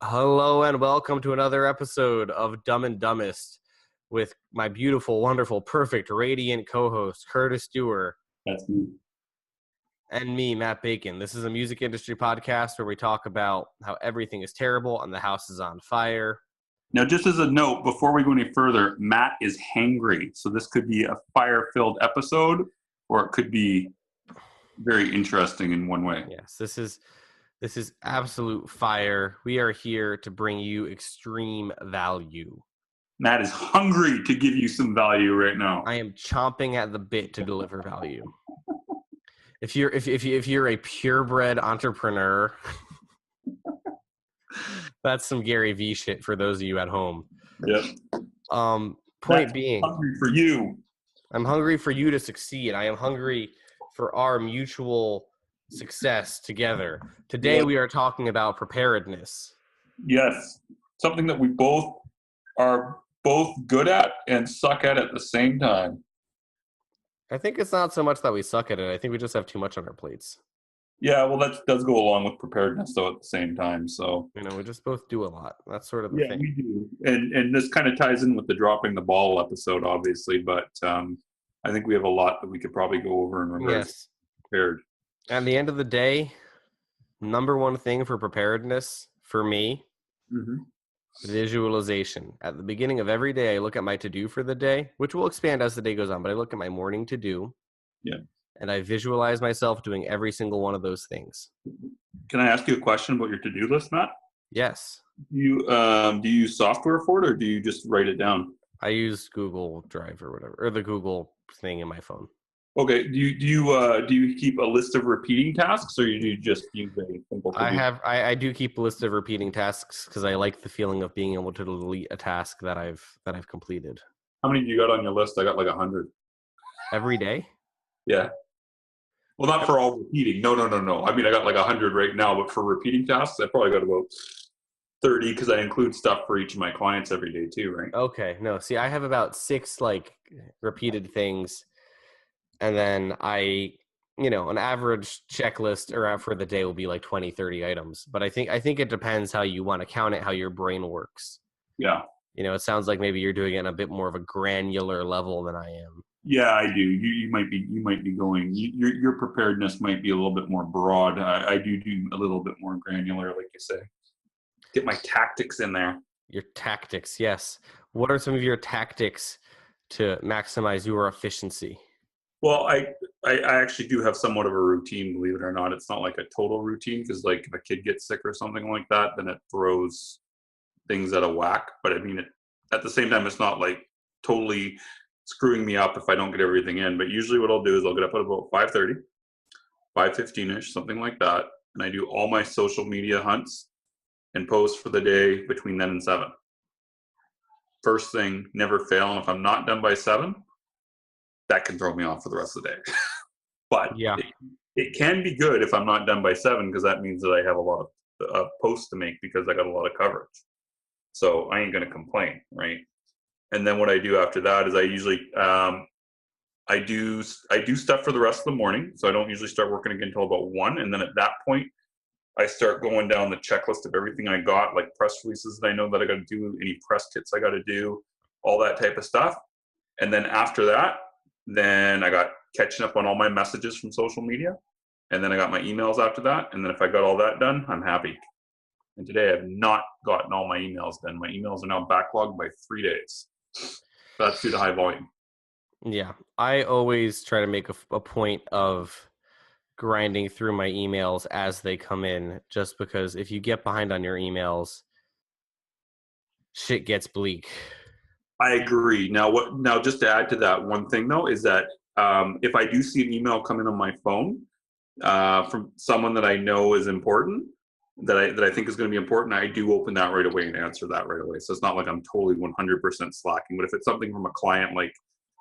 Hello and welcome to another episode of Dumb and Dumbest with my beautiful, wonderful, perfect, radiant co-host, Curtis Dewar. That's me. And me, Matt Bacon. This is a music industry podcast where we talk about how everything is terrible and the house is on fire. Now, just as a note, before we go any further, Matt is hangry. So this could be a fire-filled episode, or it could be very interesting in one way. Yes, this is absolute fire. We are here to bring you extreme value. Matt is hungry to give you some value right now. I am chomping at the bit to deliver value. If you're a purebred entrepreneur, that's some Gary V shit for those of you at home. Yep. Point Matt's being, hungry for you. I'm hungry for you to succeed. I am hungry for our mutual success together. Today we are talking about preparedness. Yes. Something that we both are good at and suck at the same time. I think it's not so much that we suck at it. I think we just have too much on our plates. Yeah, well, that does go along with preparedness, though, at the same time. So we just both do a lot. That's sort of the thing. Yeah, we do. And this kind of ties in with the dropping the ball episode, obviously. But I think we have a lot that we could probably go over in regards to prepared. At the end of the day, number one thing for preparedness for me, visualization. At the beginning of every day, I look at my to-do for the day, which will expand as the day goes on, but I look at my morning to-do. Yeah. And I visualize myself doing every single one of those things. Can I ask you a question about your to-do list, Matt? Yes. Do you use software for it, or do you just write it down? I use Google Drive or whatever, or the Google thing in my phone. Okay. Do you keep a list of repeating tasks, or do you just use a simple to-do? I do keep a list of repeating tasks because I like the feeling of being able to delete a task that I've completed. How many do you got on your list? I got like 100. Every day? Yeah. Well, not for all repeating. No. I mean, I got like 100 right now, but for repeating tasks, I probably got about 30 because I include stuff for each of my clients every day too, right? Okay. No, see, I have about 6 like repeated things. And then an average checklist or for the day will be like 20, 30 items. But I think it depends how you want to count it, how your brain works. Yeah. It sounds like maybe you're doing it on a bit more of a granular level than I am. Yeah, I do. You might be going. Your preparedness might be a little bit more broad. I do a little bit more granular, like you say. Get my tactics in there. Your tactics, yes. What are some of your tactics to maximize your efficiency? Well, I actually do have somewhat of a routine, believe it or not. It's not like a total routine because, like, if a kid gets sick or something like that, then it throws things out of whack. But I mean, at the same time, it's not like totally screwing me up if I don't get everything in. But usually what I'll do is I'll get up at about 5:30, 5:15-ish, something like that. And I do all my social media hunts and post for the day between then and 7. First thing, never fail. And if I'm not done by 7, that can throw me off for the rest of the day. But yeah, it can be good if I'm not done by 7 because that means that I have a lot of posts to make because I got a lot of coverage. So I ain't going to complain, right? And then what I do after that is I usually I do stuff for the rest of the morning. So I don't usually start working again until about 1. And then at that point, I start going down the checklist of everything I got, like press releases that I know that I got to do, any press kits I got to do, all that type of stuff. And then after that, then I got catching up on all my messages from social media. And then I got my emails after that. And then if I got all that done, I'm happy. And today I have not gotten all my emails done. My emails are now backlogged by 3 days. That's due to high volume. Yeah. I always try to make a point of grinding through my emails as they come in, just because if you get behind on your emails, shit gets bleak. I agree. Now, just to add to that, one thing though is that if I do see an email come in on my phone from someone that I know is important, that I think is going to be important, I do open that right away and answer that right away. So it's not like I'm totally 100% slacking. But if it's something from a client, like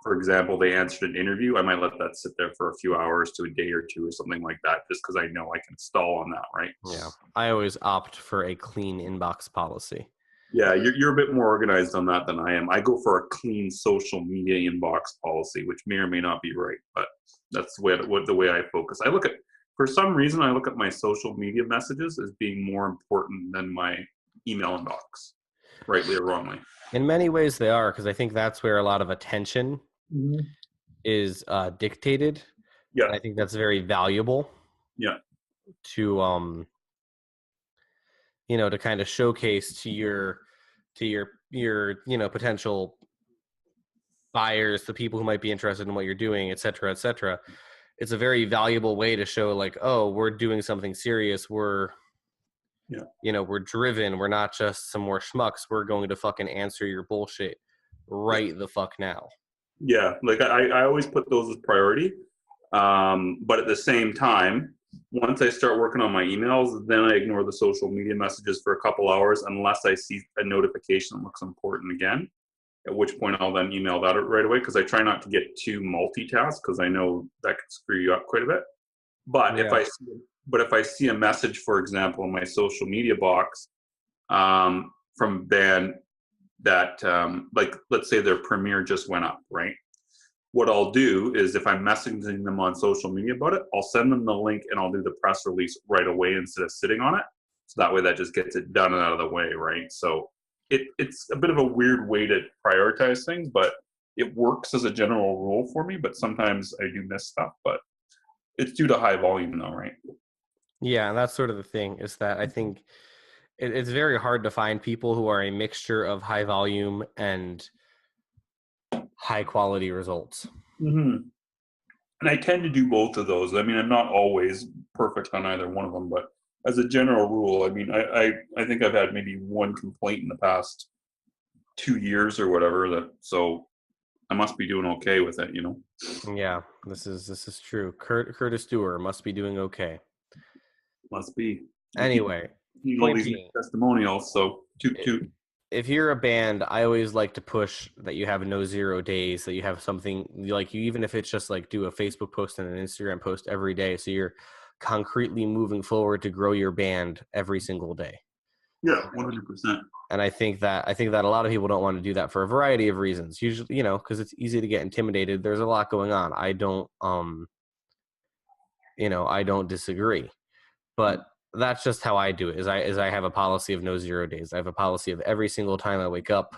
for example, they answered an interview, I might let that sit there for a few hours to a day or two or something like that, just because I know I can stall on that, right? Yeah, I always opt for a clean inbox policy. Yeah, you're a bit more organized on that than I am. I go for a clean social media inbox policy, which may or may not be right, but that's the way I focus. For some reason, I look at my social media messages as being more important than my email inbox, rightly or wrongly. In many ways they are, because I think that's where a lot of attention is dictated. Yeah. And I think that's very valuable. Yeah. To to kind of showcase to your potential buyers, the people who might be interested in what you're doing, et cetera, et cetera. It's a very valuable way to show, like, oh, we're doing something serious. We're we're driven. We're not just some more schmucks. We're going to fucking answer your bullshit right the fuck now. Yeah, like I always put those as priority. But at the same time, once I start working on my emails, then I ignore the social media messages for a couple hours unless I see a notification that looks important again, at which point I'll then email that right away, because I try not to get too multitask, because I know that could screw you up quite a bit. But if I see a message, for example, in my social media box from a band that, like, let's say their premiere just went up, right? What I'll do is, if I'm messaging them on social media about it, I'll send them the link and I'll do the press release right away instead of sitting on it. So that way that just gets it done and out of the way, right? So it's a bit of a weird way to prioritize things, but it works as a general rule for me. But sometimes I do miss stuff, but it's due to high volume though, right? Yeah, and that's sort of the thing, is that I think it's very hard to find people who are a mixture of high volume and high quality results. Mm-hmm. And I tend to do both of those. I mean, I'm not always perfect on either one of them, but as a general rule, I mean, I think I've had maybe one complaint in the past 2 years or whatever, so I must be doing okay with it, Yeah, this is true. Curtis Dewar must be doing okay. Must be. Anyway, All these testimonials, so toot. If you're a band, I always like to push that you have no 0 days, that you have something, like, you, even if it's just like do a Facebook post and an Instagram post every day, so you're concretely moving forward to grow your band every single day. Yeah, 100%. And I think that a lot of people don't want to do that for a variety of reasons. Usually, because it's easy to get intimidated. There's a lot going on. I don't disagree, but that's just how I do it. Is I have a policy of no 0 days. I have a policy of every single time I wake up,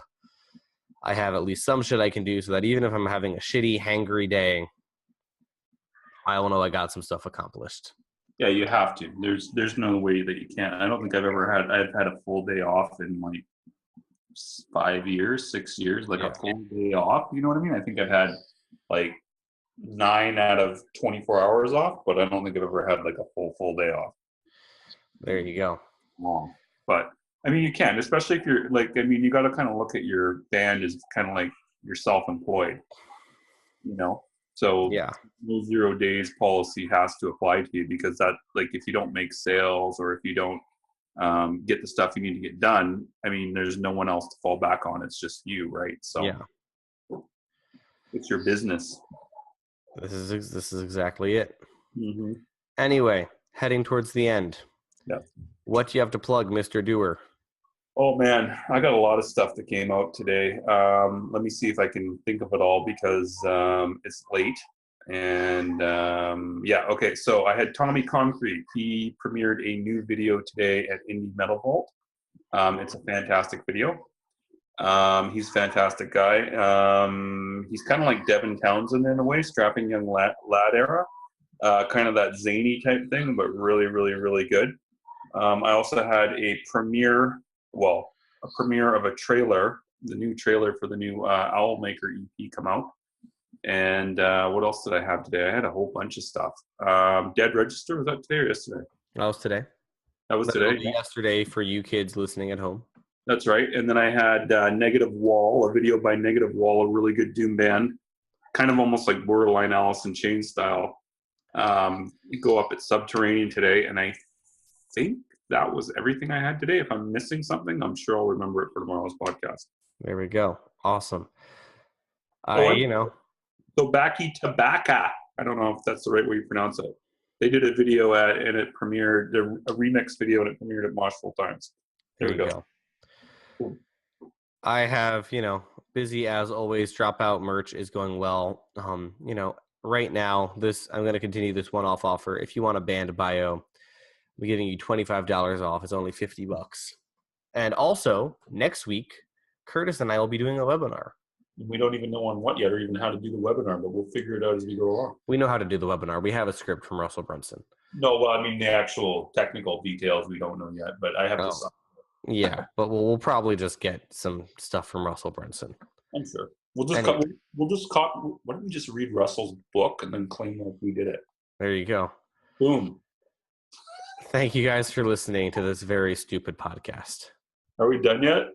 I have at least some shit I can do, so that even if I'm having a shitty, hangry day, I will know I got some stuff accomplished. Yeah, you have to. There's no way that you can't. I don't think I've had a full day off in like 5 years, 6 years, like a full day off. You know what I mean? I think I've had like 9 out of 24 hours off, but I don't think I've ever had like a full day off. There you go. Long. But I mean, you can, especially if you're like, I mean, you got to kind of look at your band as kind of like you're self-employed, So yeah, no 0 days policy has to apply to you, because that, like, if you don't make sales or if you don't get the stuff you need to get done, I mean, there's no one else to fall back on. It's just you, right? So yeah, it's your business. This is exactly it. Mm-hmm. Anyway, heading towards the end. Yeah. What do you have to plug, Mr. Dewar? Oh man, I got a lot of stuff that came out today. Let me see if I can think of it all, because it's late. And okay. So I had Tommy Concrete. He premiered a new video today at Indie Metal Vault. It's a fantastic video. He's a fantastic guy. He's kind of like Devin Townsend in a way, strapping young lad era. Kind of that zany type thing, but really, really, really good. I also had a premiere of a trailer, the new trailer for the new Owlmaker EP come out. And what else did I have today? I had a whole bunch of stuff. Dead Register, was that today or yesterday? That was today. That was today. Yesterday for you kids listening at home. That's right. And then I had Negative Wall, a video by Negative Wall, a really good doom band, kind of almost like borderline Alice in Chains style. Go up at Subterranean today, and I think that was everything I had today. If I'm missing something, I'm sure I'll remember it for tomorrow's podcast. There we go. Awesome. Tobacco Tobacco. I don't know if that's the right way you pronounce it. They did a video and it premiered, a remix video, and it premiered at Mosh Full Times. There we go. Cool. I have, busy as always. Dropout merch is going well. Right now, I'm going to continue this one-off offer. If you want a band bio, I'm giving you $25 off. It's only $50. And also, next week, Curtis and I will be doing a webinar. We don't even know on what yet or even how to do the webinar, but we'll figure it out as we go along. We know how to do the webinar. We have a script from Russell Brunson. No, well, I mean, the actual technical details we don't know yet, but I have to sign. Yeah, but we'll probably just get some stuff from Russell Brunson. I'm sure. Why don't we just read Russell's book and then claim that we did it? There you go. Boom. Thank you guys for listening to this very stupid podcast. Are we done yet?